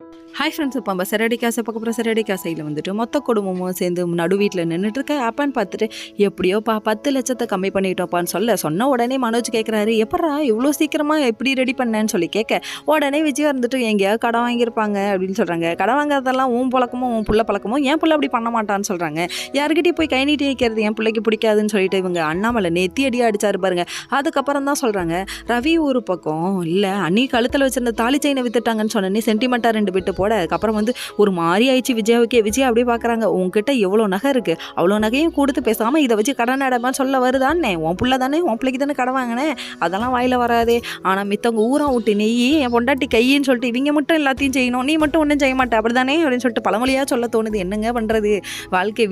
Hi friends, இப்போ நம்ம சிறடி காசை பார்க்க போகிற சிறடி காசையில் வந்துட்டு மொத்த குடும்பமும் சேர்ந்து நடு வீட்டில் நின்றுட்டு இருக்க அப்பான்னு பார்த்துட்டு எப்படியோப்பா 10 லட்சத்தை கம்மி பண்ணிட்டோப்பான்னு சொன்ன உடனே மனோஜ் கேட்குறாரு, எப்படா இவ்வளோ சீக்கிரமாக எப்படி ரெடி பண்ணேன்னு சொல்லி கேட்க உடனே விஜயா இருந்துட்டு எங்கேயாவது கடன் வாங்கியிருப்பாங்க அப்படின்னு சொல்கிறாங்க. கடன் வாங்குறதெல்லாம் உன் பழக்கமும் உன் புள்ள பழக்கமும் என் புள்ள அப்படி பண்ண மாட்டான்னு சொல்கிறாங்க. யாருக்கிட்டே போய் கை நீட்டி வைக்கிறது என் பிள்ளைக்கு பிடிக்காதுன்னு சொல்லிட்டு இவங்க அண்ணாமலை நெத்தி அடியாக அடிச்சாரு பாருங்க. அதுக்கப்புறம் தான் சொல்கிறாங்க, ரவி ஒரு பக்கம் இல்லை அன்னி கழுத்தில் வச்சிருந்த தாலி செயினை வித்துட்டாங்கன்னு சொன்னே சென்டிமெண்ட்டாக 2 பிட்டு போட அதுக்கப்புறம் வந்து ஒரு மாதிரி ஆயிடுச்சு விஜயாவுக்கே. விஜயா அப்படியே பார்க்குறாங்க, உங்ககிட்ட எவ்வளோ நகை இருக்குது, அவ்வளோ நகையும் கொடுத்து பேசாமல் இதை வச்சு கடன் அடைமா சொல்ல வருதானே, உன் பிள்ளை தானே, உன் பிள்ளைக்கு தானே கடன் வாங்கினேன், அதெல்லாம் வாயில் வராதே. ஆனால் மித்தவங்க ஊரா விட்டு நெய் என் பொண்டாட்டி கையின்னு சொல்லிட்டு இவங்க மட்டும் எல்லாத்தையும் செய்யணும், நீ மட்டும் ஒன்றும் செய்ய மாட்டே அப்படி தானே அப்படின்னு சொல்லிட்டு பழமொழியாக சொல்ல தோணுது. என்னங்க பண்ணுறது, வாழ்க்கை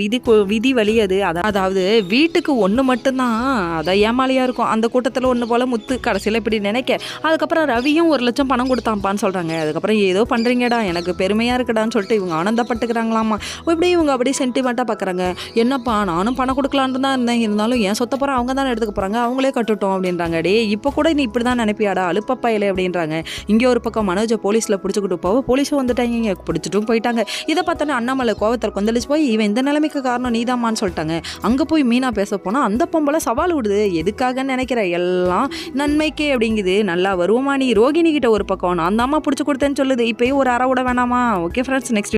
விதி வழி அது. அதாவது வீட்டுக்கு ஒன்று மட்டும்தான் அதை ஏமாலியாக இருக்கும். அந்த கூட்டத்தில் ஒன்று போல் முத்து கடைசியில் இப்படி நினைக்க அதுக்கப்புறம் ரவியும் 1 லட்சம் பணம் கொடுத்தான்ப்பான்னு சொல்கிறாங்க. அதுக்கப்புறம் ஏதோ பண்ணுறீங்கடா எனக்கு பெருமையாக இருக்குடான்னு சொல்லிட்டு இவங்க ஆனந்தப்பட்டுக்கிறாங்களாமா. இப்படி இவங்க அப்படியே சென்டிமெண்ட்டாக பார்க்குறாங்க. என்னப்பா நானும் பணம் கொடுக்கலான்னு தான் இருந்தேன், இருந்தாலும் என் சொத்தை போகிற அவங்க தானே எடுத்துக்க போகிறாங்க, அவங்களே கட்டுட்டோம் அப்படின்றாங்க. டே இப்போ கூட நீ இப்படி தான் நினைப்பியாடா அலுப்பப்பா இல்லை அப்படின்றாங்க. இங்கே ஒரு பக்கம் மனோஜை போலீஸில் பிடிச்சிக்கிட்டு போக போலீஸும் வந்துட்டாங்க, இங்கே பிடிச்சிட்டும் போயிட்டாங்க. இதை பார்த்தோன்னே அண்ணாமலை கோவத்தில் கொந்தளிச்சு போய் இவன் இந்த நிலைமைக்கு காரணம் நீதாம்மான்னு சொல்லிட்டாங்க. அங்கே போய் மீனா பேச போனால் அந்த பொம்பளை சவால் விடுது, எதுக்காகன்னு நினைக்கிற எல்லாம் நன்மைக்கே அப்படிங்குது, நல்லா வருவோமா நீ. ரோகிணி கிட்ட ஒரு பக்கம் நான் தாம்மா பிடிச்சி கொடுத்தேன்னு சொல்லுது, இப்போயும் ஒரு அரை விட வேணாமா. Okay friends, next